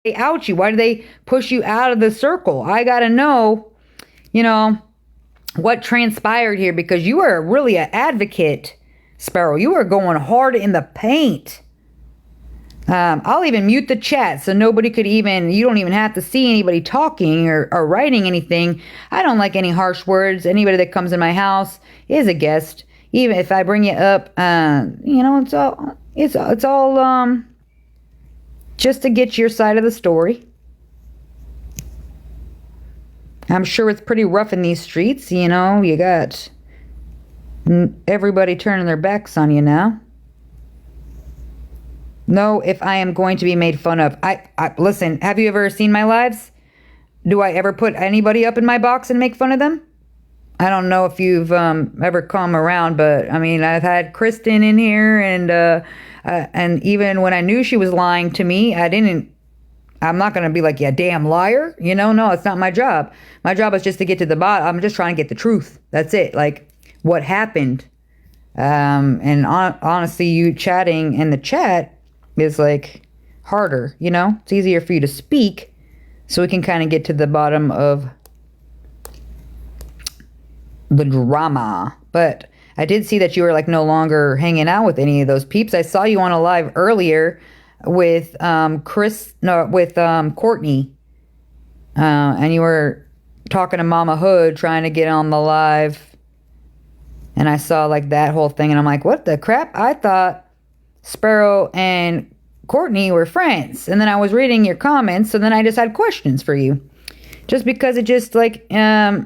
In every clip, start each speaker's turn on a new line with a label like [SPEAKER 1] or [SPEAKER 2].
[SPEAKER 1] they out you? Why do they push you out of the circle? I got to know, you know, what transpired here, because you are really an advocate, Sparrow. You are going hard in the paint. I'll even mute the chat so nobody could even, you don't even have to see anybody talking or writing anything. I don't like any harsh words. Anybody that comes in my house is a guest. Even if I bring you up, it's all just to get your side of the story. I'm sure it's pretty rough in these streets. You got everybody turning their backs on you now. No, if I am going to be made fun of. I listen, have you ever seen my lives? Do I ever put anybody up in my box and make fun of them? I don't know if you've ever come around, but I mean, I've had Kristen in here, and even when I knew she was lying to me, I'm not going to be like, yeah, damn liar. No, it's not my job. My job is just to get to the bottom. I'm just trying to get the truth. That's it. Like, what happened. And honestly, you chatting in the chat is like harder, It's easier for you to speak so we can kind of get to the bottom of the drama. But I did see that you were like no longer hanging out with any of those peeps. I saw you on a live earlier with Courtney, and you were talking to Mama Hood, trying to get on the live, and I saw like that whole thing, and I'm like, what the crap? I thought Sparrow and Courtney were friends, and then I was reading your comments, so then I just had questions for you, just because it just like I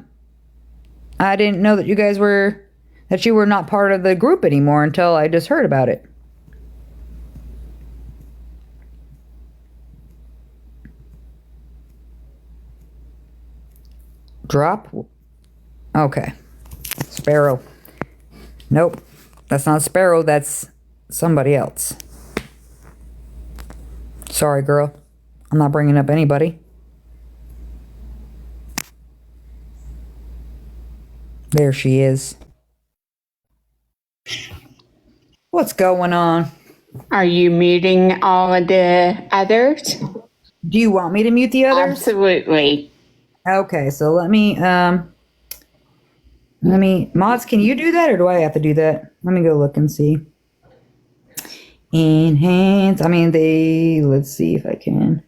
[SPEAKER 1] didn't know that you were not part of the group anymore until I just heard about it. Drop? Okay. Sparrow. Nope. That's not Sparrow. That's somebody else. Sorry, girl. I'm not bringing up anybody. There she is. What's going on?
[SPEAKER 2] Are you muting all of the others?
[SPEAKER 1] Do you want me to mute the others?
[SPEAKER 2] Absolutely.
[SPEAKER 1] Okay, so let me, mods, can you do that, or do I have to do that? Let me go look and see. Enhance, let's see if I can.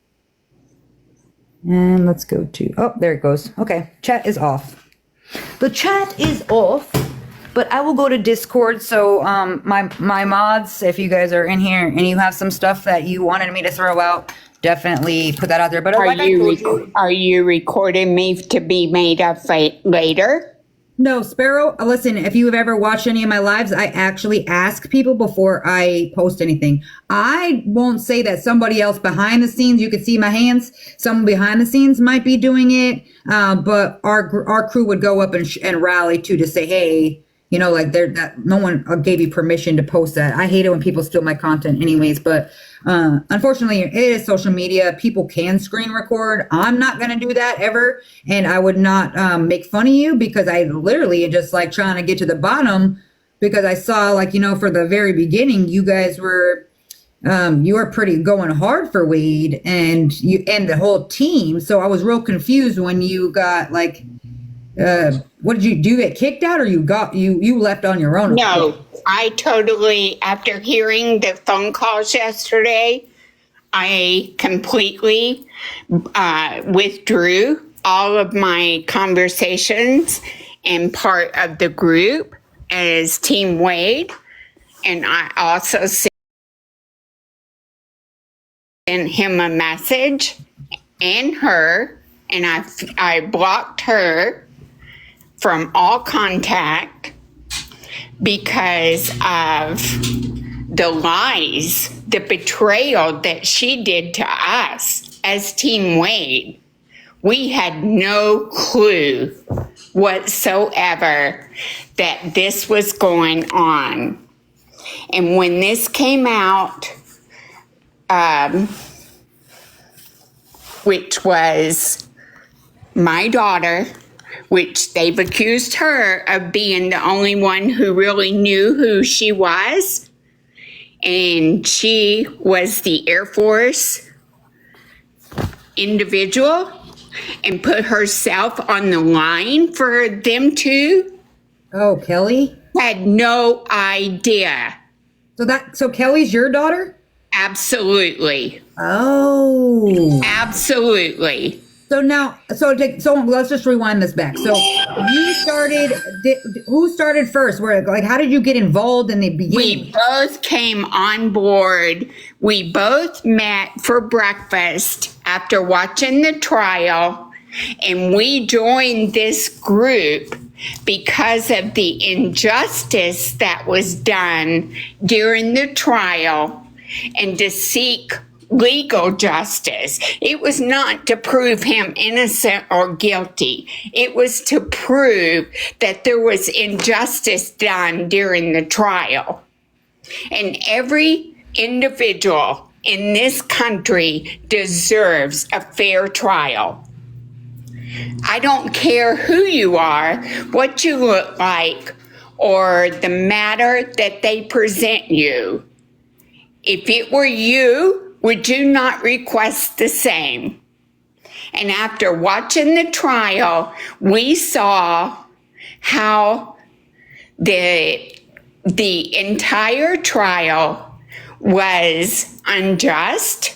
[SPEAKER 1] And let's go to, oh, there it goes. Okay, chat is off. The chat is off, but I will go to Discord, so my mods, if you guys are in here and you have some stuff that you wanted me to throw out, definitely put that out there. But
[SPEAKER 2] are you recording me to be made up later?
[SPEAKER 1] No, Sparrow, listen, if you have ever watched any of my lives, I actually ask people before I post anything. I won't say that somebody else behind the scenes, you can see my hands, someone behind the scenes might be doing it, but our crew would go up and rally to say, hey, that no one gave you permission to post that. I hate it when people steal my content anyways, but unfortunately, it is social media. People can screen record. I'm not going to do that ever. And I would not make fun of you, because I literally just like trying to get to the bottom, because I saw for the very beginning, you guys were, you were pretty going hard for Wade and the whole team. So I was real confused when you got what did you do? Get kicked out, or you left on your own?
[SPEAKER 2] No, I totally, after hearing the phone calls yesterday, I completely withdrew all of my conversations and part of the group as Team Wade. And I also sent him a message, and her, and I blocked her from all contact because of the lies, the betrayal that she did to us as Team Wade. We had no clue whatsoever that this was going on. And when this came out, which was my daughter, which they've accused her of being the only one who really knew who she was. And she was the Air Force individual and put herself on the line for them to.
[SPEAKER 1] Oh, Kelly?
[SPEAKER 2] Had no idea.
[SPEAKER 1] So Kelly's your daughter?
[SPEAKER 2] Absolutely.
[SPEAKER 1] Oh.
[SPEAKER 2] Absolutely.
[SPEAKER 1] So now, so let's just rewind this back. So you started, who started first? How did you get involved in the beginning?
[SPEAKER 2] We both came on board. We both met for breakfast after watching the trial, and we joined this group because of the injustice that was done during the trial and to seek legal justice. It was not to prove him innocent or guilty. It was to prove that there was injustice done during the trial. And every individual in this country deserves a fair trial. I don't care who you are, what you look like, or the matter that they present you. If it were you, would you not request the same? And after watching the trial, we saw how the entire trial was unjust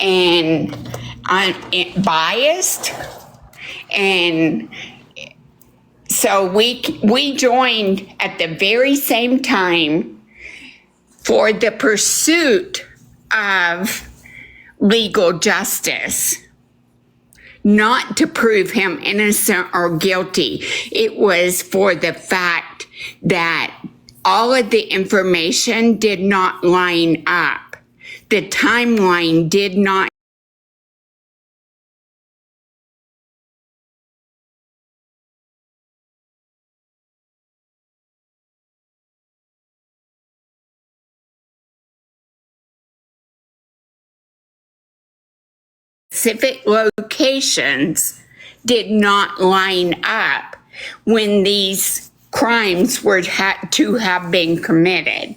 [SPEAKER 2] and biased, and so we joined at the very same time for the pursuit of legal justice, not to prove him innocent or guilty. It was for the fact that all of the information did not line up. The timeline did not specific locations did not line up when these crimes were to have been committed.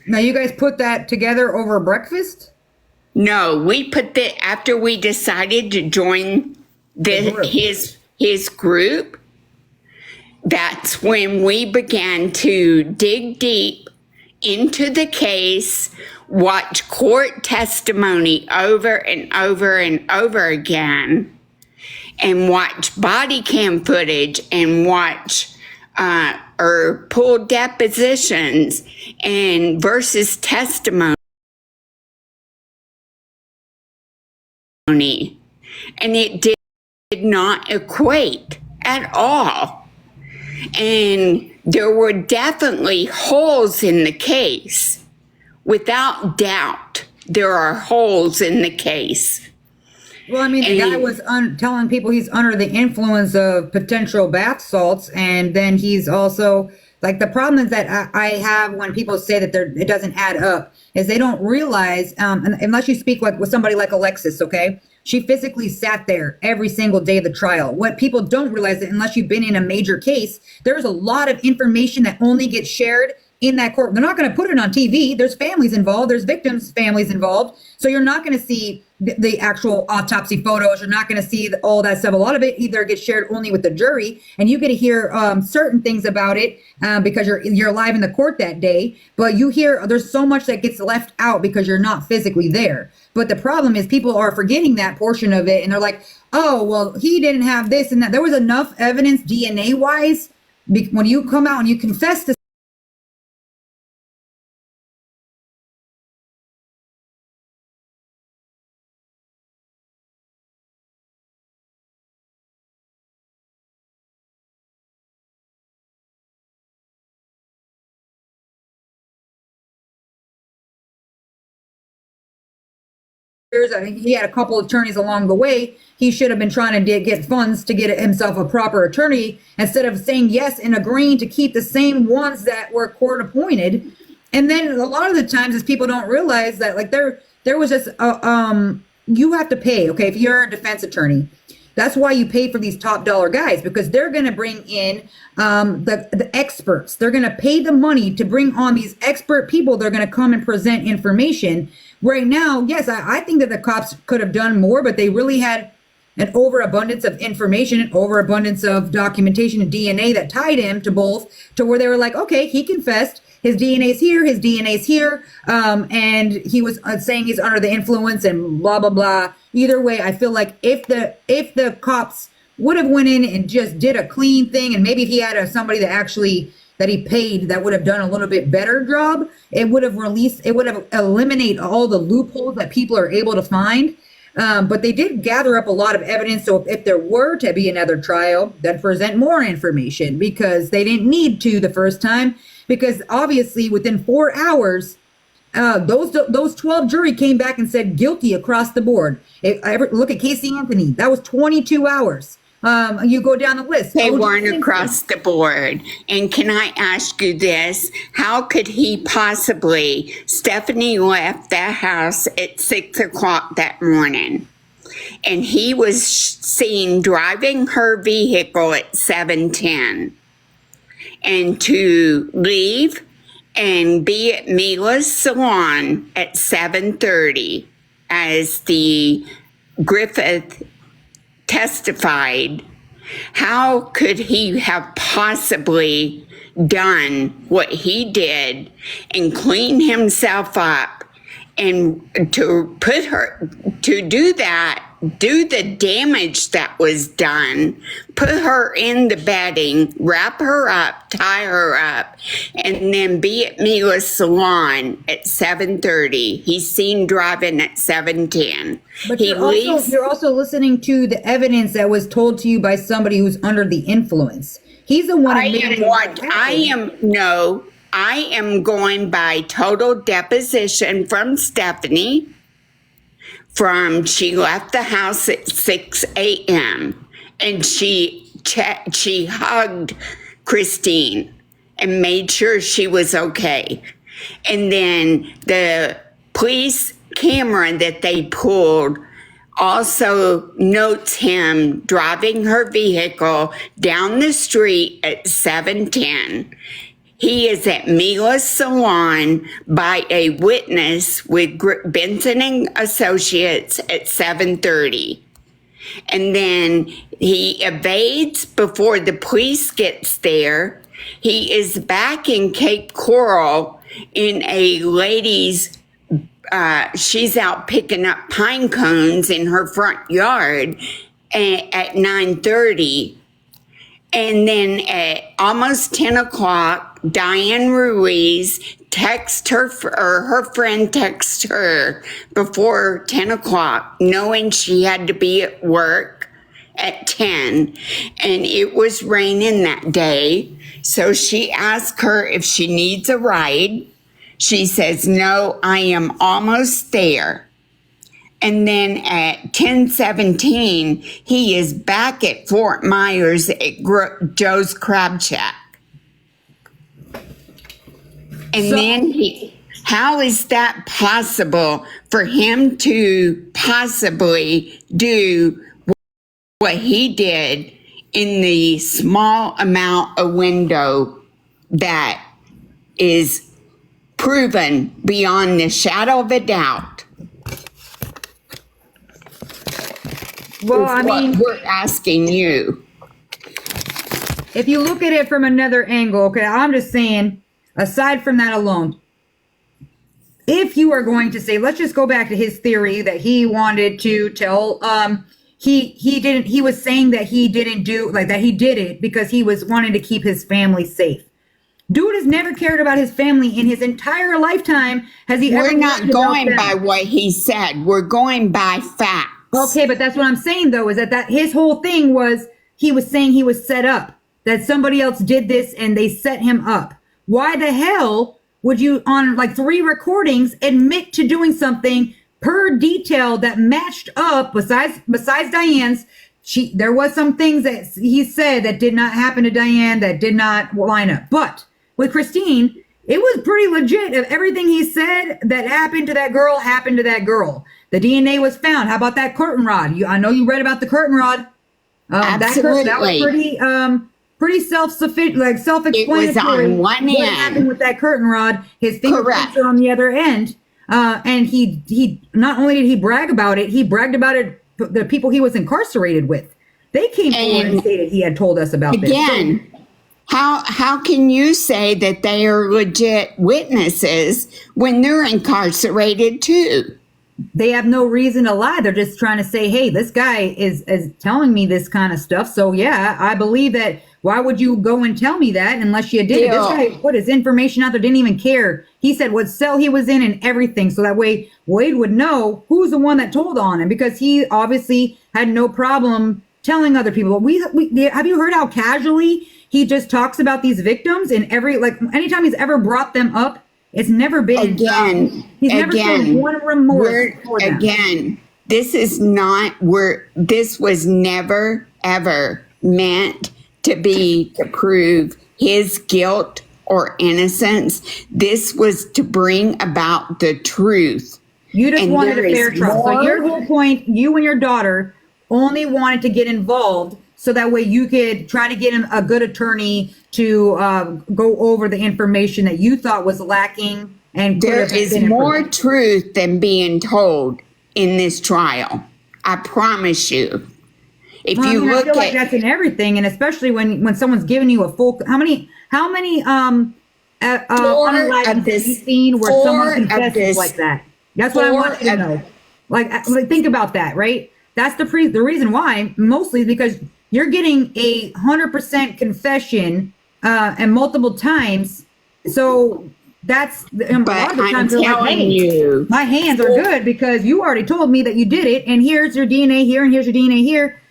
[SPEAKER 1] Now you guys put that together over breakfast?
[SPEAKER 2] No, we put after we decided to join his group. That's when we began to dig deep into the case, watch court testimony over and over and over again, and watch body cam footage and watch or pull depositions and versus testimony. And it did not equate at all. And there were definitely holes in the case. Without doubt, there are holes in the case.
[SPEAKER 1] Well, I mean, the guy was telling people he's under the influence of potential bath salts, and then he's also, like, the problem is that I have when people say that it doesn't add up, is they don't realize, unless you speak like with somebody like Alexis, okay? She physically sat there every single day of the trial. What people don't realize is, unless you've been in a major case, there's a lot of information that only gets shared in that court. They're not going to put it on TV. There's families involved. There's victims' families involved. So you're not going to see the actual autopsy photos. You're not going to see all that stuff. A lot of it either gets shared only with the jury, and you get to hear certain things about it because you're live in the court that day. But you hear there's so much that gets left out because you're not physically there. But the problem is people are forgetting that portion of it, and they're like, oh, well, he didn't have this and that. There was enough evidence DNA-wise when you come out and you confess to he had a couple of attorneys along the way. He should have been trying to get funds to get himself a proper attorney instead of saying yes and agreeing to keep the same ones that were court appointed. And then a lot of the times is people don't realize that, like, there was just you have to pay, okay, if you're a defense attorney. That's why you pay for these top dollar guys, because they're going to bring in the experts. They're going to pay the money to bring on these expert people. They're going to come and present information. right now, yes, I think that the cops could have done more, but they really had an overabundance of information, an overabundance of documentation and DNA that tied him to both, to where they were like, okay, he confessed. His DNA's here, his DNA's here, and he was saying he's under the influence and blah, blah, blah. Either way, I feel like if the cops would have went in and just did a clean thing, and maybe if he had somebody that he paid that would have done a little bit better job, it would have eliminated all the loopholes that people are able to find. But they did gather up a lot of evidence. So if there were to be another trial, then present more information, because they didn't need to the first time. Because obviously within 4 hours, those 12 jury came back and said guilty across the board. If I ever look at Casey Anthony, that was 22 hours. You go down the list.
[SPEAKER 2] They weren't across the board. And can I ask you this? How could he possibly, Stephanie left that house at 6 o'clock that morning, and he was seen driving her vehicle at 7:10. And to leave and be at Mila's salon at 7:30, as the Griffith testified, how could he have possibly done what he did and clean himself up, and to do the damage that was done, put her in the bedding, wrap her up, tie her up, and then be at Mila's salon at 7:30. He's seen driving at 7:10.
[SPEAKER 1] But you're also listening to the evidence that was told to you by somebody who's under the influence. He's the one.
[SPEAKER 2] I am going by total deposition from Stephanie. She left the house at 6 a.m. and she hugged Christine and made sure she was okay. And then the police camera that they pulled also notes him driving her vehicle down the street at 7:10. He is at Mila's salon by a witness with Benson and Associates at 7:30. And then he evades before the police gets there. He is back in Cape Coral in a lady's, she's out picking up pine cones in her front yard at 9:30. And then at almost 10 o'clock, Diane Ruiz her friend texts her before 10 o'clock, knowing she had to be at work at 10. And it was raining that day. So she asked her if she needs a ride. She says, no, I am almost there. And then at 10:17, he is back at Fort Myers at Joe's Crab Shack. And then how is that possible for him to possibly do what he did in the small amount of window that is proven beyond the shadow of a doubt?
[SPEAKER 1] Well, I mean,
[SPEAKER 2] we're asking you.
[SPEAKER 1] If you look at it from another angle, okay, I'm just saying, aside from that alone, if you are going to say, let's just go back to his theory that he wanted to tell, he was saying that he didn't do, like, that he did it because he was wanting to keep his family safe. Dude has never cared about his family in his entire lifetime. We're
[SPEAKER 2] not going by what he said. We're going by facts.
[SPEAKER 1] Okay, but that's what I'm saying, though, is that his whole thing was, he was saying he was set up, that somebody else did this and they set him up. Why the hell would you, on like 3 recordings, admit to doing something per detail that matched up besides Diane's? There was some things that he said that did not happen to Diane, that did not line up. But with Christine, it was pretty legit. If everything he said that happened to that girl happened to that girl. The DNA was found. How about that curtain rod? I know you read about the curtain rod.
[SPEAKER 2] Absolutely.
[SPEAKER 1] That was pretty self-sufficient, like self-explanatory.
[SPEAKER 2] It was on one end.
[SPEAKER 1] What happened with that curtain rod? His fingerprints are on the other end. And he not only did he brag about it, he bragged about it. The people he was incarcerated with, they came forward and stated he had told us about this.
[SPEAKER 2] Again, how can you say that they are legit witnesses when they're incarcerated too?
[SPEAKER 1] They have no reason to lie. They're just trying to say, hey, this guy is telling me this kind of stuff. So yeah, I believe that. Why would you go and tell me that unless you did it? This guy put his information out there, didn't even care. He said what cell he was in and everything. So that way Wade would know who's the one that told on him, because he obviously had no problem telling other people. Have you heard how casually he just talks about these victims in anytime he's ever brought them up? It's never been he's never shown one remorse for them.
[SPEAKER 2] Again, this is not where this was never ever meant to be to prove his guilt or innocence. This was to bring about the truth.
[SPEAKER 1] You just wanted a fair trial. So your whole point, you and your daughter only wanted to get involved so that way you could try to get a good attorney to go over the information that you thought was lacking. And
[SPEAKER 2] there is more truth than being told in this trial. I promise you. If you look,
[SPEAKER 1] I feel like that's in everything, and especially when someone's giving you a full. How many unenlightened have you seen where someone confesses like that? That's what I want you to know. Like think about that, right? That's the reason why, mostly because you're getting 100% confession and multiple times. So that's a lot of the times they're like, hey, you, my hands are good because you already told me that you did it, and here's your DNA here, and here's your DNA here.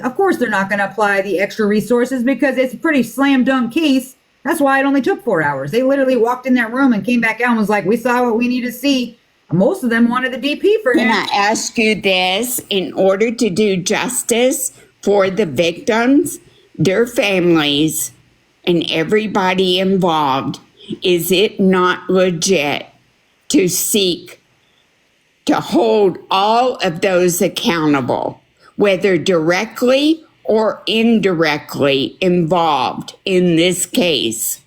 [SPEAKER 1] Of course, they're not going to apply the extra resources because it's a pretty slam dunk case. That's why it only took 4 hours. They literally walked in that room and came back out and was like, we saw what we need to see. Most of them wanted the DP for him.
[SPEAKER 2] Can I ask you this? In order to do justice for the victims, their families, and everybody involved, is it not legit to seek to hold all of those accountable, whether directly or indirectly involved in this case?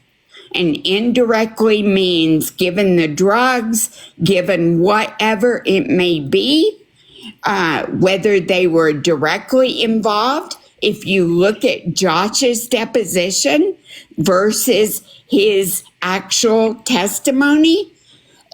[SPEAKER 2] And indirectly means given the drugs, given whatever it may be, whether they were directly involved. If you look at Josh's deposition versus his actual testimony,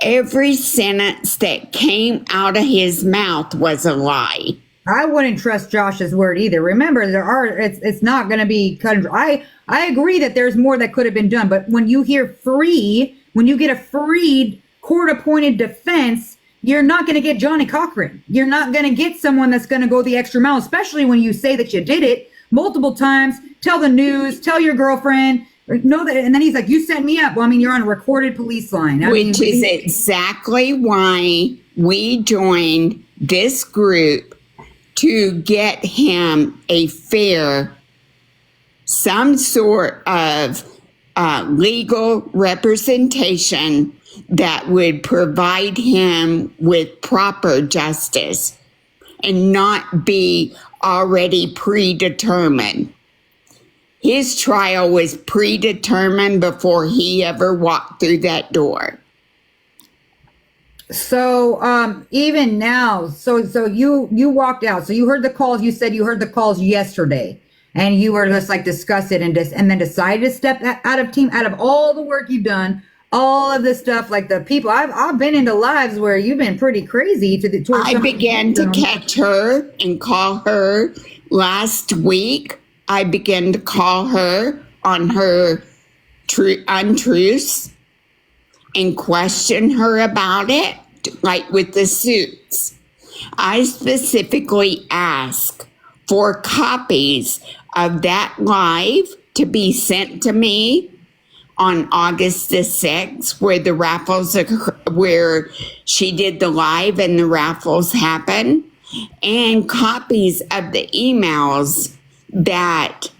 [SPEAKER 2] every sentence that came out of his mouth was a lie.
[SPEAKER 1] I wouldn't trust Josh's word either. Remember, it's not going to be cut. I agree that there's more that could have been done, but when you get a freed court-appointed defense, you're not going to get Johnny Cochran. You're not going to get someone that's going to go the extra mile, especially when you say that you did it multiple times. Tell the news, tell your girlfriend, know that, and then he's like, "You set me up." Well, I mean, you're on a recorded police line,
[SPEAKER 2] which is exactly why we joined this group, to get him a fair, some sort of legal representation that would provide him with proper justice and not be already predetermined. His trial was predetermined before he ever walked through that door.
[SPEAKER 1] So even now, so you walked out. So you heard the calls. You said you heard the calls yesterday, and you were just like discuss it and then decided to step out of all the work you've done, all of this stuff. Like the people I've been into lives where you've been pretty crazy
[SPEAKER 2] I began to catch her and call her last week. I began to call her on her untruths and question her about it, like with the suits. I specifically asked for copies of that live to be sent to me on August the 6th, where the raffles, where she did the live and the raffles happened, and copies of the emails that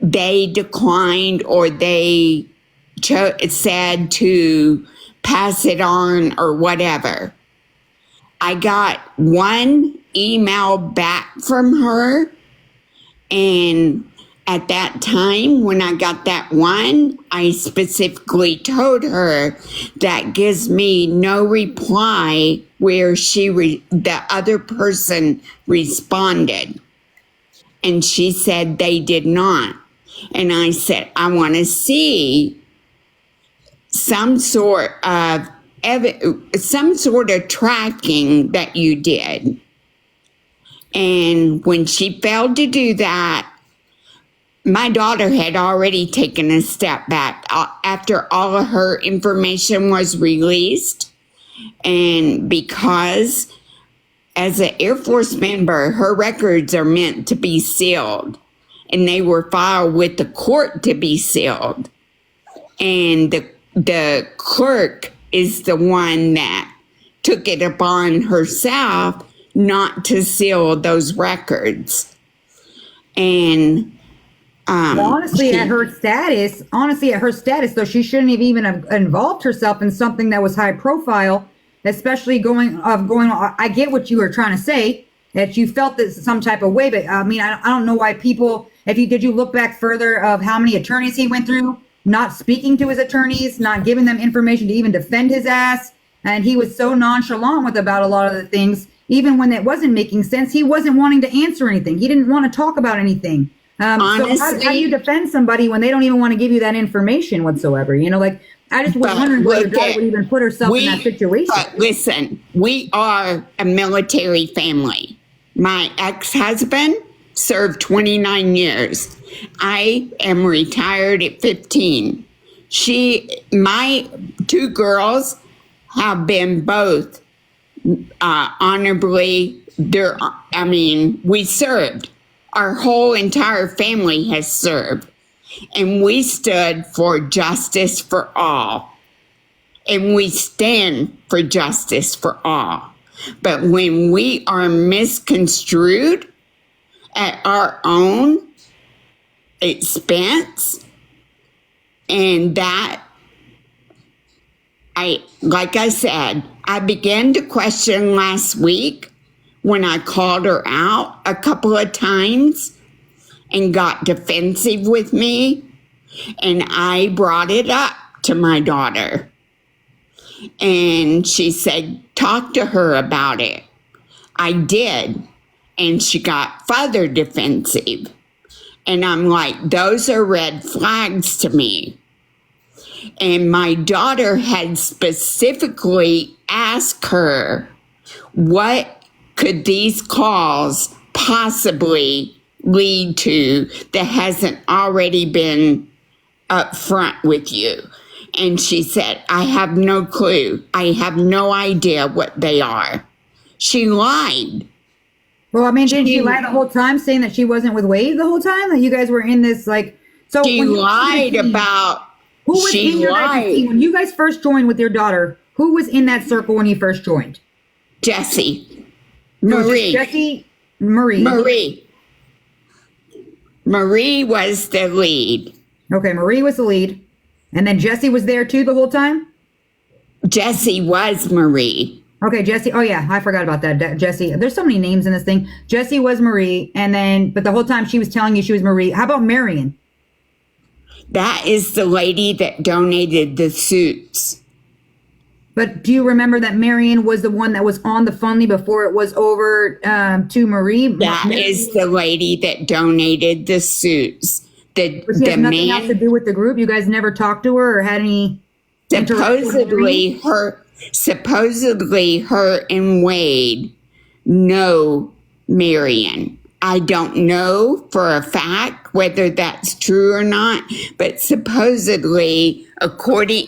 [SPEAKER 2] they declined or they said to pass it on or whatever. I got one email back from her, and at that time, when I got that one, I specifically told her that gives me no reply where the other person responded. And she said they did not. And I said, I want to see some sort of tracking that you did. And when she failed to do that, my daughter had already taken a step back after all of her information was released. And because as an Air Force member, her records are meant to be sealed, and they were filed with the court to be sealed. And the clerk is the one that took it upon herself not to seal those records. And
[SPEAKER 1] honestly, at her status, though, she shouldn't have even have involved herself in something that was high profile, especially going on. I get what you were trying to say, that you felt this some type of way, but I mean, I don't know why people, did you look back further of how many attorneys he went through, not speaking to his attorneys, not giving them information to even defend his ass. And he was so nonchalant about a lot of the things, even when it wasn't making sense, he wasn't wanting to answer anything. He didn't want to talk about anything. Honestly, so how do you defend somebody when they don't even want to give you that information whatsoever? I just was wondering whether your daughter would even put herself in that situation.
[SPEAKER 2] But listen, we are a military family. My ex-husband served 29 years. I am retired at 15. My two girls have been both honorably, we served. Our whole entire family has served, and we stood for justice for all, and we stand for justice for all. But when we are misconstrued at our own expense, and that, like I said, I began to question last week when I called her out a couple of times and got defensive with me, and I brought it up to my daughter. And she said, talk to her about it. I did, and she got further defensive. And I'm like, those are red flags to me. And my daughter had specifically asked her, what could these calls possibly lead to that hasn't already been up front with you? And she said, I have no clue. I have no idea what they are. She lied.
[SPEAKER 1] Well, I mean, didn't she lie the whole time, saying that she wasn't with Wade the whole time? That you guys were in this, so
[SPEAKER 2] she lied about,
[SPEAKER 1] who was in your guys' team? When you guys first joined with your daughter, who was in that circle when you first joined?
[SPEAKER 2] Jessie. Marie. Marie was the lead.
[SPEAKER 1] Okay, Marie was the lead. And then Jessie was there too the whole time?
[SPEAKER 2] Jessie was Marie.
[SPEAKER 1] Okay, Jessie. Oh yeah, I forgot about that. Jessie. There's so many names in this thing. Jessie was Marie, but the whole time she was telling you she was Marie. How about Marion?
[SPEAKER 2] That is the lady that donated the suits.
[SPEAKER 1] But do you remember that Marion was the one that was on the funding before it was over to Marie?
[SPEAKER 2] That is the lady that donated the suits.
[SPEAKER 1] But she has nothing else to do with the group? You guys never talked to her or had any?
[SPEAKER 2] Supposedly her and Wade know Marion. I don't know for a fact whether that's true or not, but supposedly, according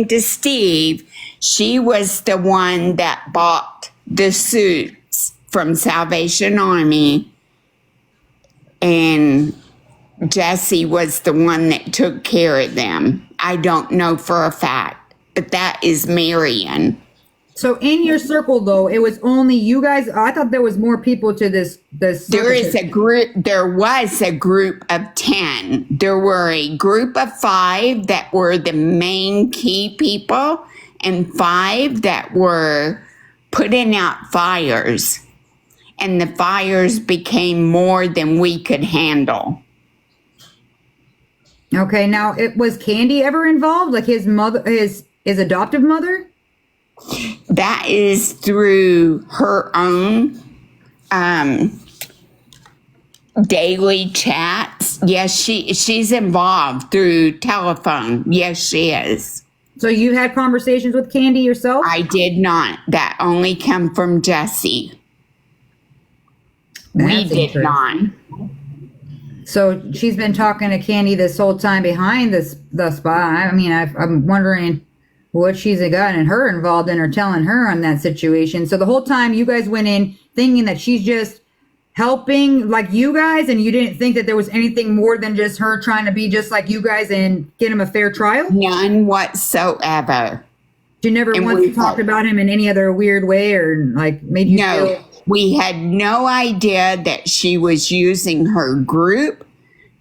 [SPEAKER 2] to Steve, she was the one that bought the suits from Salvation Army, and Jessie was the one that took care of them. I don't know for a fact, but that is Marion.
[SPEAKER 1] So in your circle, though, it was only you guys. I thought there was more people to this. There was a
[SPEAKER 2] group of 10. There were a group of 5 that were the main key people, and 5 that were putting out fires. And the fires became more than we could handle.
[SPEAKER 1] Okay, now it was Candy ever involved? Like his mother, his adoptive mother?
[SPEAKER 2] That is through her own daily chats. Yes, she's involved through telephone. Yes, she is.
[SPEAKER 1] So you had conversations with Candy yourself?
[SPEAKER 2] I did not. That only come from Jesse. We did not.
[SPEAKER 1] So she's been talking to Candy this whole time behind the spot. I mean, I'm wondering what she's gotten her involved in or telling her on that situation. So the whole time you guys went in thinking that she's just helping like you guys, and you didn't think that there was anything more than just her trying to be just like you guys and get him a fair trial?
[SPEAKER 2] None whatsoever.
[SPEAKER 1] You never once talked about him in any other weird way or like made you feel...
[SPEAKER 2] We had no idea that she was using her group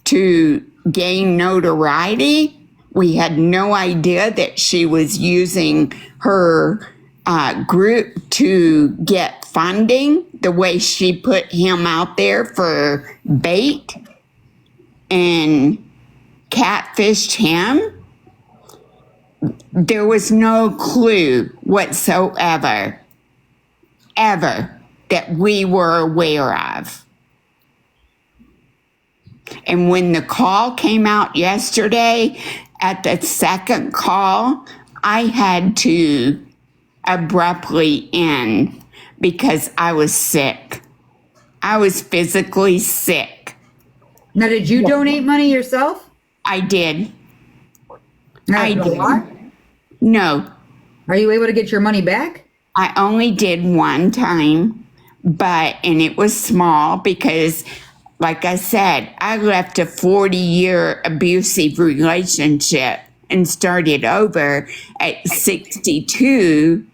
[SPEAKER 2] to gain notoriety. We had no idea that she was using her group to get funding, the way she put him out there for bait and catfished him. There was no clue whatsoever, ever, that we were aware of. And when the call came out yesterday, at the second call, I had to abruptly end because I was sick. I was physically sick.
[SPEAKER 1] Now, did you donate money yourself?
[SPEAKER 2] I did.
[SPEAKER 1] I did.
[SPEAKER 2] No.
[SPEAKER 1] Are you able to get your money back?
[SPEAKER 2] I only did one time, and it was small because, like I said, I left a 40-year abusive relationship and started over at 62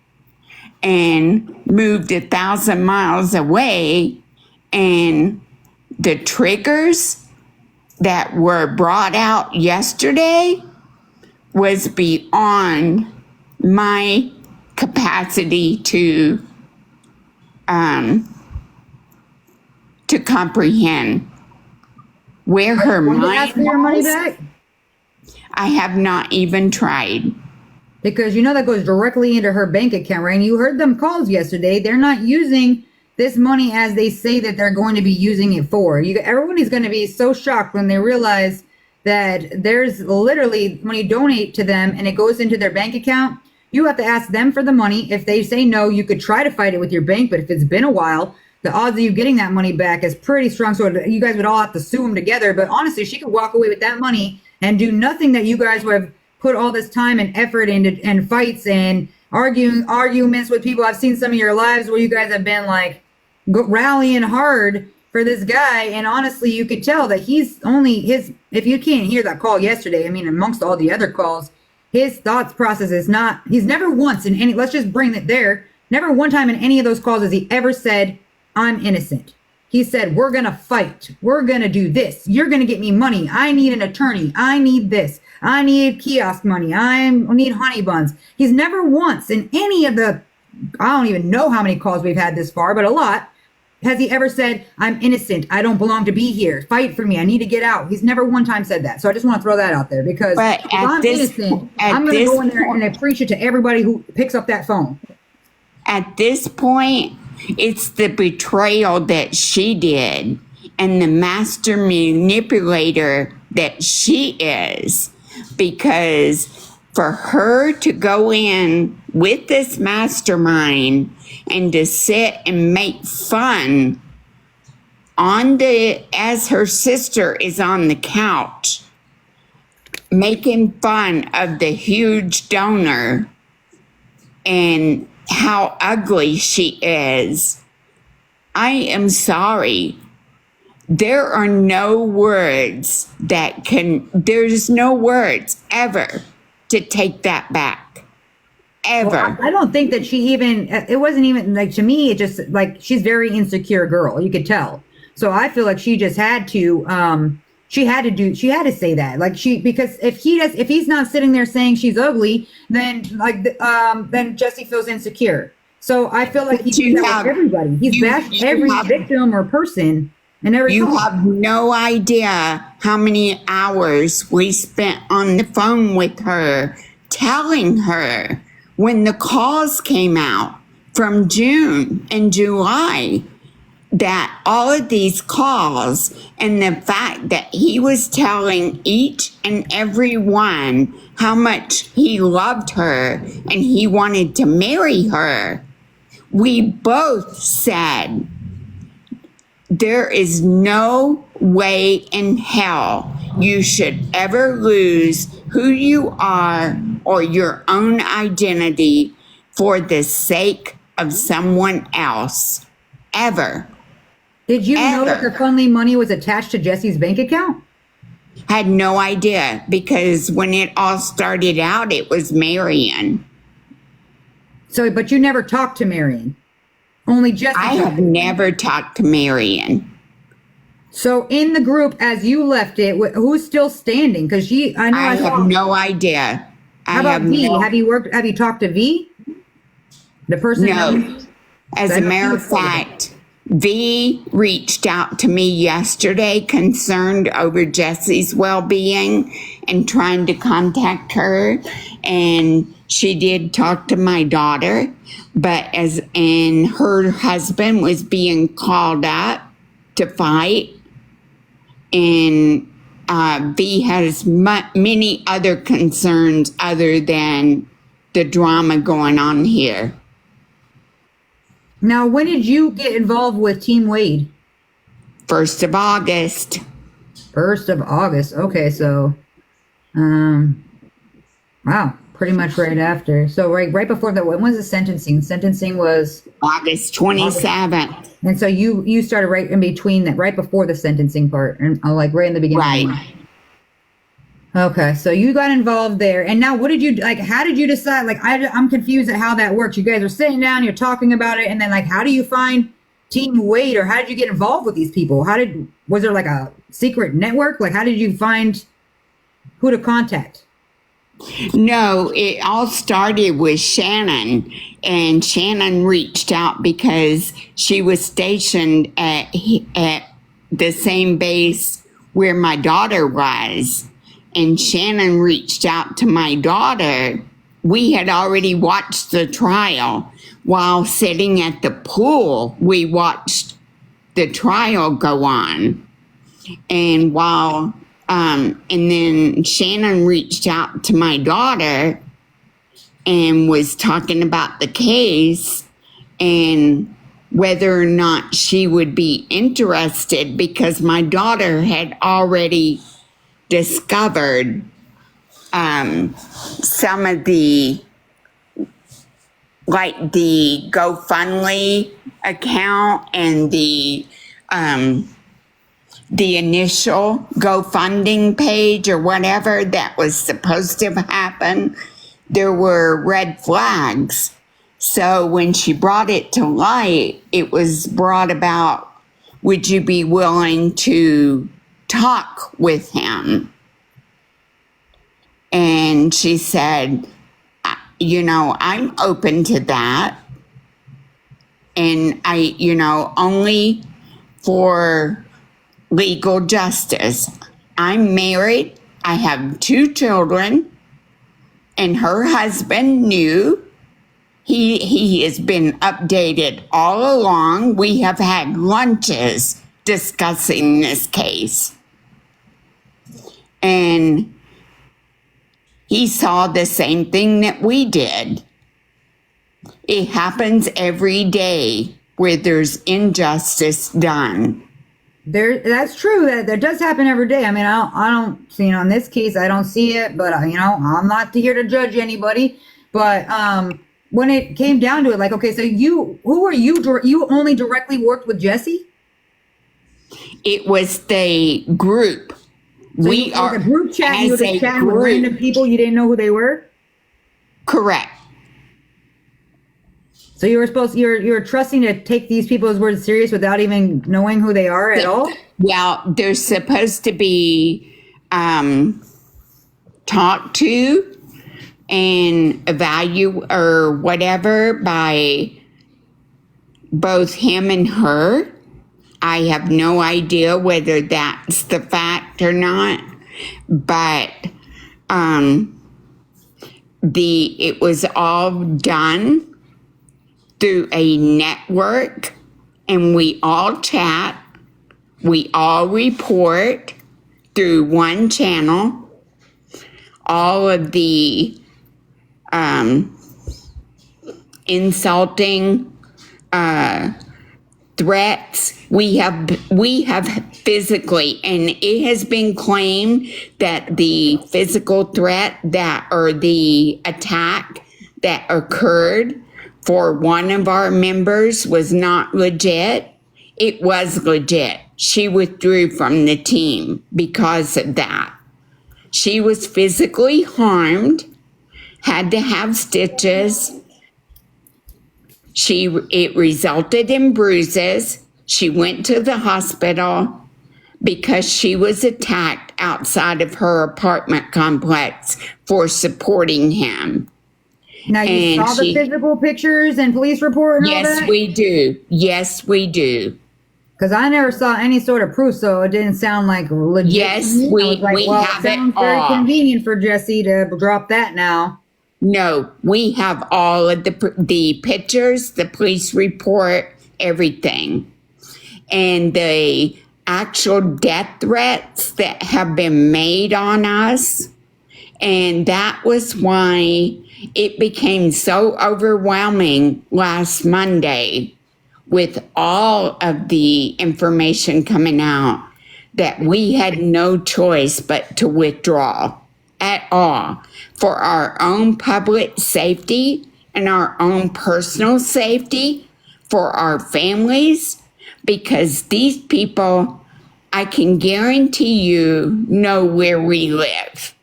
[SPEAKER 2] and moved 1,000 miles away. And the triggers that were brought out yesterday was beyond my capacity to comprehend where her mind was.
[SPEAKER 1] Your money back?
[SPEAKER 2] I have not even tried.
[SPEAKER 1] Because you know that goes directly into her bank account, right? And you heard them calls yesterday. They're not using this money as they say that they're going to be using it for. Everybody's going to be so shocked when they realize that there's literally, when you donate to them and it goes into their bank account, you have to ask them for the money. If they say no, you could try to fight it with your bank. But if it's been a while, the odds of you getting that money back is pretty strong. So you guys would all have to sue them together. But honestly, she could walk away with that money and do nothing that you guys would have put all this time and effort into, and fights and arguments with people. I've seen some of your lives where you guys have been like rallying hard for this guy. And honestly, you could tell that he's only if you can't hear that call yesterday, I mean, amongst all the other calls, his thoughts process is not, he's never once in any, let's just bring it there. Never one time in any of those calls has he ever said, I'm innocent. He said, we're going to fight. We're going to do this. You're going to get me money. I need an attorney. I need this. I need kiosk money. I need honey buns. He's never once in any of the, I don't even know how many calls we've had this far, but a lot, has he ever said, I'm innocent. I don't belong to be here. Fight for me. I need to get out. He's never one time said that. So I just want to throw that out there because if I'm innocent, I'm going to go in there and I preach it to everybody who picks up that phone.
[SPEAKER 2] At this point, it's the betrayal that she did and the master manipulator that she is. Because for her to go in with this mastermind and to sit and make fun as her sister is on the couch, making fun of the huge donor and how ugly she is. I am sorry. There are no words there's no words ever to take that back. Ever.
[SPEAKER 1] Well, I don't think that she even, it wasn't even like, to me, it just like, she's very insecure girl. You could tell. So I feel like she just had to, she had to say that, like because if he's not sitting there saying she's ugly, then then Jesse feels insecure. So I feel like he's bashed everybody. He's bashed every victim or person I never
[SPEAKER 2] You
[SPEAKER 1] told
[SPEAKER 2] have no idea how many hours we spent on the phone with her, telling her when the calls came out from June and July, that all of these calls and the fact that he was telling each and every one how much he loved her and he wanted to marry her, we both said, there is no way in hell you should ever lose who you are or your own identity for the sake of someone else. Ever.
[SPEAKER 1] Did you know that
[SPEAKER 2] Ever.
[SPEAKER 1] the Fundly money was attached to Jesse's bank account?
[SPEAKER 2] Had no idea, because when it all started out, it was Marion.
[SPEAKER 1] So, but you never talked to Marion. Only Jesse.
[SPEAKER 2] I have never talked to Marion.
[SPEAKER 1] So in the group, as you left it, who's still standing? Because I know
[SPEAKER 2] I
[SPEAKER 1] saw.
[SPEAKER 2] have no idea.
[SPEAKER 1] How about V? Have you talked to V? The person?
[SPEAKER 2] No. As a matter of fact, V reached out to me yesterday, concerned over Jesse's well-being and trying to contact her. And she did talk to my daughter, but her husband was being called up to fight. And V has many other concerns other than the drama going on here.
[SPEAKER 1] Now, when did you get involved with Team Wade?
[SPEAKER 2] 1st of August.
[SPEAKER 1] 1st of August. Okay, so, wow, pretty much right after. So right before that, when was the sentencing? Sentencing was
[SPEAKER 2] August 27th.
[SPEAKER 1] And so you started right in between that, right before the sentencing part, and like right in the beginning.
[SPEAKER 2] Right.
[SPEAKER 1] Okay, so you got involved there, and now what did you like? How did you decide? Like, I'm confused at how that works. You guys are sitting down, you're talking about it, and then like, how do you find Team Wade, or how did you get involved with these people? Was there like a secret network? Like, how did you find who to contact?
[SPEAKER 2] No, it all started with Shannon, and Shannon reached out because she was stationed at the same base where my daughter was. And Shannon reached out to my daughter. We had already watched the trial. While sitting at the pool, we watched the trial go on. And then Shannon reached out to my daughter and was talking about the case and whether or not she would be interested, because my daughter had already discovered some of the GoFundMe account and the initial GoFundMe page or whatever that was supposed to happen. There were red flags. So when she brought it to light, it was brought about, would you be willing to talk with him? And she said, I'm open to that. And only for legal justice. I'm married. I have 2 children, and her husband knew. He has been updated all along. We have had lunches discussing this case. And he saw the same thing that we did. It happens every day where there's injustice done.
[SPEAKER 1] That's true. That does happen every day. I mean, I don't, in this case, I don't see it, but I'm not here to judge anybody. But when it came down to it, like, okay, so you only directly worked with Jesse?
[SPEAKER 2] It was the group.
[SPEAKER 1] So we are a group chat. You were just chatting with random people. You didn't know who they were?
[SPEAKER 2] Correct.
[SPEAKER 1] So you're trusting to take these people's words serious without even knowing who they are at all?
[SPEAKER 2] Well, they're supposed to be talked to and evaluated or whatever by both him and her. I have no idea whether that's the fact or not, but it was all done through a network, and we all chat, we all report through one channel. All of the insulting threats we have physically, and it has been claimed that the physical threat or the attack that occurred for one of our members was not legit. It was legit. She withdrew from the team because of that. She was physically harmed, had to have stitches. It resulted in bruises. She went to the hospital because she was attacked outside of her apartment complex for supporting him.
[SPEAKER 1] Now, you saw the physical pictures and police report and all that?
[SPEAKER 2] Yes, we do. Yes, we do.
[SPEAKER 1] Because I never saw any sort of proof, so it didn't sound like legit.
[SPEAKER 2] Yes, we have it all.
[SPEAKER 1] Very convenient for Jesse to drop that now.
[SPEAKER 2] No, we have all of the pictures, the police report, everything. And the actual death threats that have been made on us. And that was why it became so overwhelming last Monday with all of the information coming out that we had no choice but to withdraw at all for our own public safety and our own personal safety for our families, because these people, I can guarantee you, know where we live.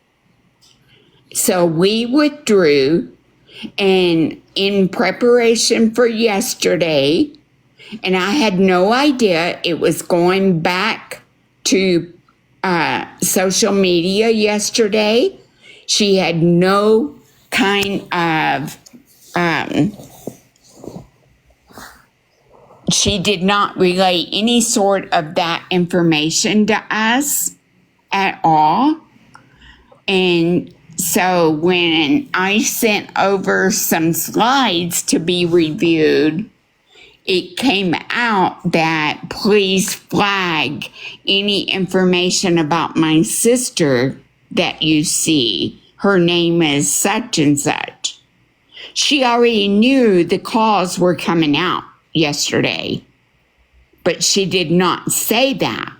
[SPEAKER 2] So we withdrew, and in preparation for yesterday, and I had no idea it was going back to social media yesterday. She had no kind of, she did not relay any sort of that information to us at all. And so when I sent over some slides to be reviewed, it came out that please flag any information about my sister that you see. Her name is such and such. She already knew the calls were coming out yesterday, but she did not say that.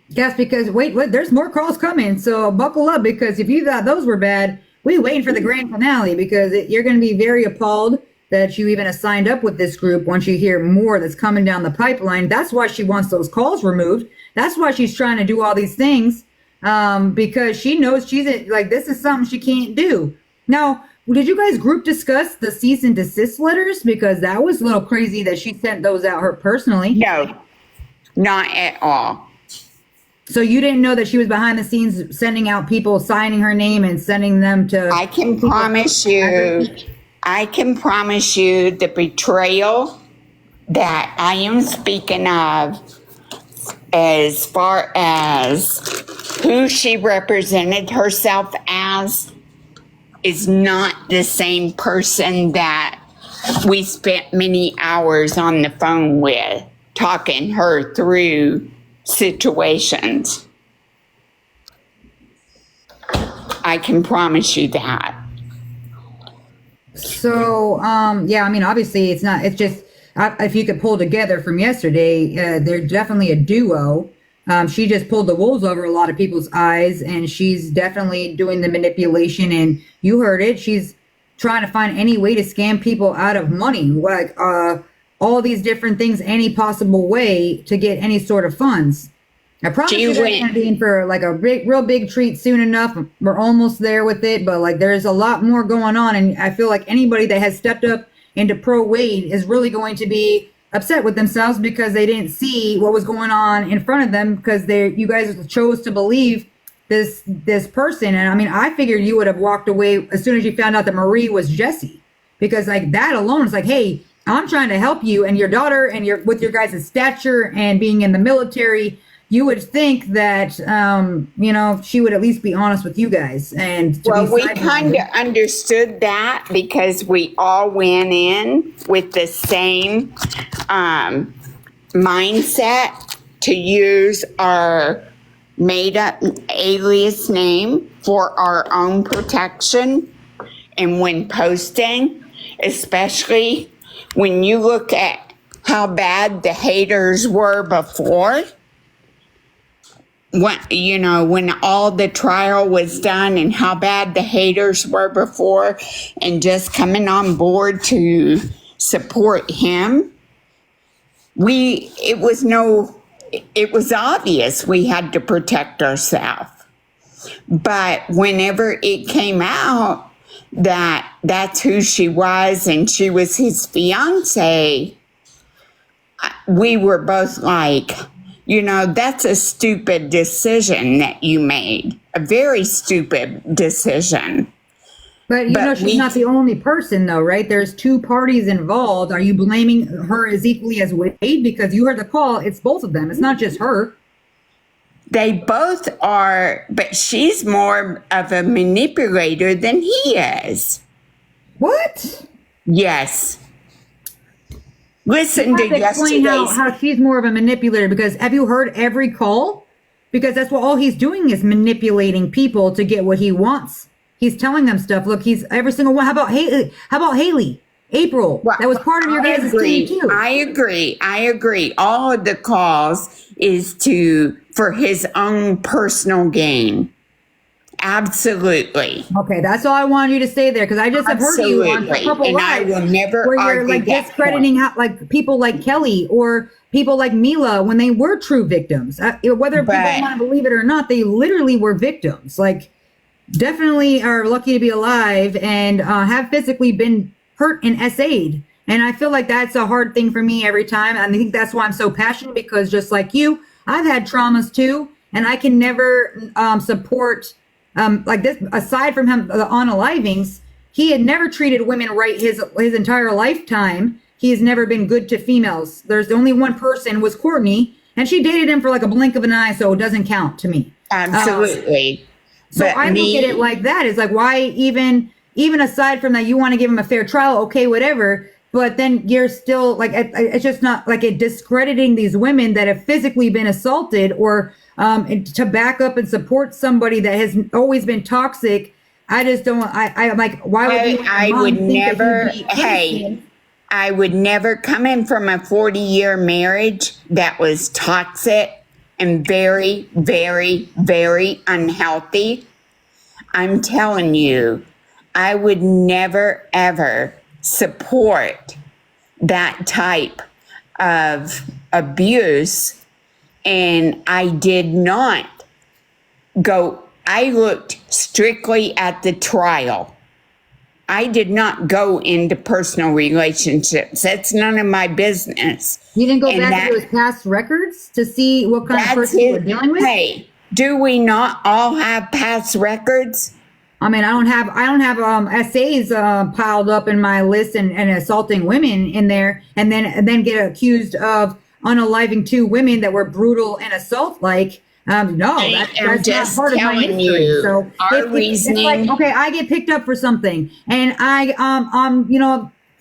[SPEAKER 1] Yes, because wait, there's more calls coming, so buckle up, because if you thought those were bad, we're waiting for the grand finale, because you're going to be very appalled that you even signed up with this group once you hear more that's coming down the pipeline. That's why she wants those calls removed. That's why she's trying to do all these things, because she knows she's like, this is something she can't do. Now, did you guys group discuss the cease and desist letters? Because that was a little crazy that she sent those out her personally.
[SPEAKER 2] No, not at all.
[SPEAKER 1] So you didn't know that she was behind the scenes sending out people signing her name and sending them to...
[SPEAKER 2] I can promise you the betrayal that I am speaking of, as far as who she represented herself as, is not the same person that we spent many hours on the phone with, talking her through situations. I can promise you that.
[SPEAKER 1] So, yeah, I mean, obviously it's not, it's just, if you could pull together from yesterday, they're definitely a duo. She just pulled the wolves over a lot of people's eyes, and she's definitely doing the manipulation, and you heard it. She's trying to find any way to scam people out of money, like, all these different things, any possible way to get any sort of funds. I promise you guys going to be in for like a real big treat soon enough. We're almost there with it, but like there's a lot more going on, and I feel like anybody that has stepped up into pro Wade is really going to be upset with themselves because they didn't see what was going on in front of them, because you guys chose to believe this person. And I mean, I figured you would have walked away as soon as you found out that Marie was Jesse, because like that alone is like, hey, I'm trying to help you and your daughter and with your guys' stature and being in the military. You would think that, she would at least be honest with you guys. And
[SPEAKER 2] well, we kind of understood that because we all went in with the same mindset to use our made-up alias name for our own protection. And when posting, especially when you look at how bad the haters were before, when all the trial was done and how bad the haters were before, and just coming on board to support him, it was obvious we had to protect ourselves. But whenever it came out that that's who she was and she was his fiance, we were both like, that's a stupid decision that you made. A very stupid decision.
[SPEAKER 1] But she's not the only person, though, right? There's two parties involved. Are you blaming her as equally as Wade? Because you heard the call. It's both of them. It's not just her.
[SPEAKER 2] They both are, but she's more of a manipulator than he is.
[SPEAKER 1] What?
[SPEAKER 2] Yes. Listen to
[SPEAKER 1] explain how she's more of a manipulator, because have you heard every call? Because that's what all he's doing is manipulating people to get what he wants. He's telling them stuff. Look, he's every single one. How about Haley? April? Well, that was part of your guys' team too.
[SPEAKER 2] I agree. All of the calls is for his own personal gain. Absolutely.
[SPEAKER 1] Okay, that's all I wanted you to say there, because I just have heard you on a couple lives
[SPEAKER 2] I will never
[SPEAKER 1] where you're discrediting people like Kelly or people like Mila when they were true victims. Whether people want to believe it or not, they literally were victims. Definitely are lucky to be alive and have physically been hurt and essayed. And I feel like that's a hard thing for me every time. And I think that's why I'm so passionate, because just like you, I've had traumas too, and I can never support like this. Aside from him, the unalivings, he had never treated women right his entire lifetime. He has never been good to females. There's only one person was Courtney, and she dated him for like a blink of an eye, so it doesn't count to me.
[SPEAKER 2] Absolutely.
[SPEAKER 1] So I look at it like that. It's like, why even aside from that, you want to give him a fair trial, okay, whatever. But then you're still like, it's just not like it discrediting these women that have physically been assaulted, or to back up and support somebody that has always been toxic. I just don't. I'm like, why would you?
[SPEAKER 2] I would never. Hey, I would never come in from a 40-year marriage that was toxic and very, very, very unhealthy. I'm telling you, I would never, ever support that type of abuse. And I did not I looked strictly at the trial. I did not go into personal relationships. That's none of my business.
[SPEAKER 1] You didn't go back to his past records to see what kind of person you were dealing with?
[SPEAKER 2] Hey, do we not all have past records?
[SPEAKER 1] I mean, I don't have essays piled up in my list and assaulting women in there, and then get accused of unaliving two women that were brutal and assault like. No, that's not part of my history. So it's like, okay, I get picked up for something, and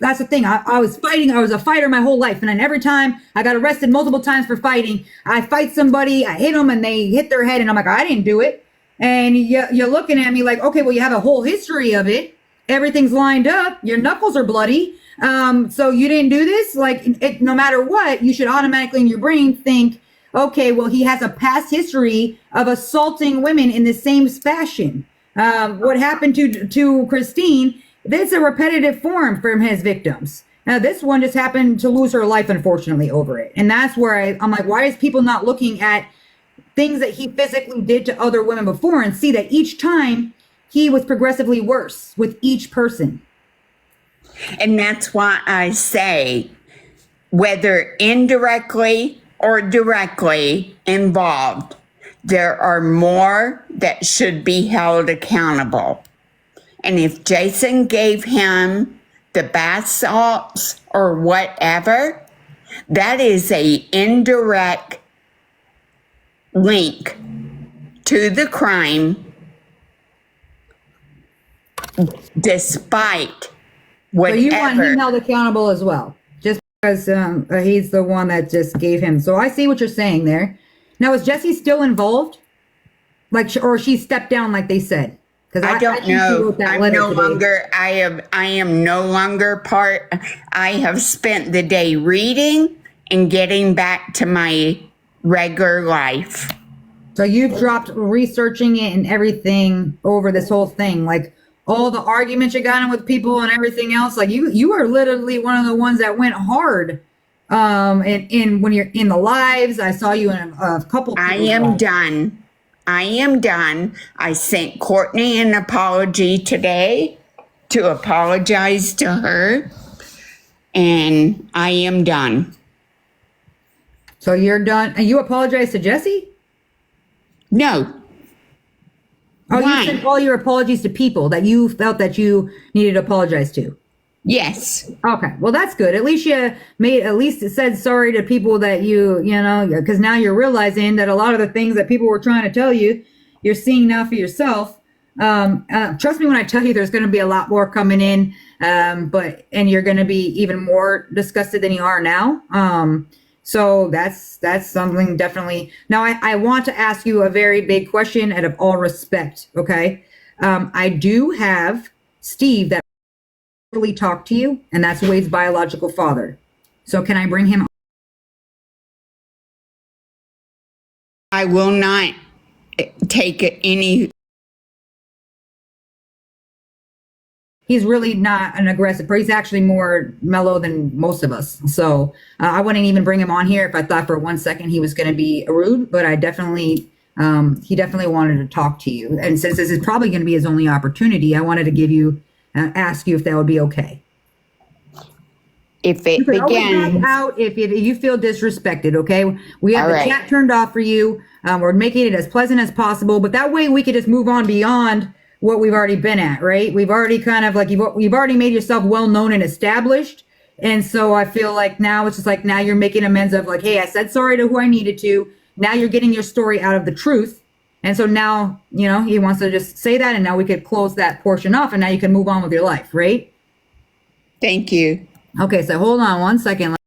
[SPEAKER 1] that's the thing. I was fighting. I was a fighter my whole life, and then every time I got arrested multiple times for fighting, I fight somebody, I hit them, and they hit their head, and I'm like, I didn't do it. And you're looking at me like, okay, well, you have a whole history of it. Everything's lined up. Your knuckles are bloody. So you didn't do this. Like, no matter what, you should automatically in your brain think, okay, well, he has a past history of assaulting women in the same fashion. What happened to Christine, that's a repetitive form from his victims. Now, this one just happened to lose her life, unfortunately, over it. And that's where I'm like, why is people not looking at things that he physically did to other women before and see that each time he was progressively worse with each person?
[SPEAKER 2] And that's why I say, whether indirectly or directly involved, there are more that should be held accountable. And if Jason gave him the bath salts or whatever, that is a indirect link to the crime, despite
[SPEAKER 1] So
[SPEAKER 2] whatever.
[SPEAKER 1] you want him held accountable as well, just because he's the one that just gave him. So I see what you're saying there. Now, is Jesse still involved? Like, or she stepped down like they said? Because
[SPEAKER 2] I don't
[SPEAKER 1] think she
[SPEAKER 2] know.
[SPEAKER 1] wrote that
[SPEAKER 2] I'm
[SPEAKER 1] letter
[SPEAKER 2] no
[SPEAKER 1] today.
[SPEAKER 2] longer. I am no longer part. I have spent the day reading and getting back to my regular life.
[SPEAKER 1] So you've dropped researching it and everything over this whole thing, like all the arguments you got in with people and everything else. Like you are literally one of the ones that went hard. And when you're in the lives, I saw you in a couple.
[SPEAKER 2] I am done. I am done. I sent Courtney an apology today to apologize to her, and I am done.
[SPEAKER 1] So you're done, and you apologize to Jesse?
[SPEAKER 2] No.
[SPEAKER 1] Oh,
[SPEAKER 2] Why?
[SPEAKER 1] you sent all your apologies to people that you felt that you needed to apologize to.
[SPEAKER 2] Yes.
[SPEAKER 1] Okay, well that's good. At least you said sorry to people that you know, because now you're realizing that a lot of the things that people were trying to tell you, you're seeing now for yourself. Trust me when I tell you, there's going to be a lot more coming in, and you're going to be even more disgusted than you are now. So that's something definitely. Now I want to ask you a very big question out of all respect. Okay, I do have Steve that talk to you, and that's Wade's biological father. So can I bring him on?
[SPEAKER 2] I will not take any.
[SPEAKER 1] He's really not an aggressive person. He's actually more mellow than most of us. So I wouldn't even bring him on here if I thought for 1 second he was going to be rude, but he definitely wanted to talk to you. And since this is probably going to be his only opportunity, I wanted to ask you if that would be okay.
[SPEAKER 2] If it
[SPEAKER 1] You can always
[SPEAKER 2] begins,
[SPEAKER 1] back out if you feel disrespected, okay? We have
[SPEAKER 2] All
[SPEAKER 1] the
[SPEAKER 2] right.
[SPEAKER 1] chat turned off for you. We're making it as pleasant as possible, but that way we could just move on beyond what we've already been at, right? We've already kind of like, you've already made yourself well known and established. And so I feel like now it's just like, now you're making amends of like, hey, I said sorry to who I needed to. Now you're getting your story out of the truth. And so now, he wants to just say that, and now we could close that portion off, and now you can move on with your life, right?
[SPEAKER 2] thank you.
[SPEAKER 1] Okay, so hold on 1 second.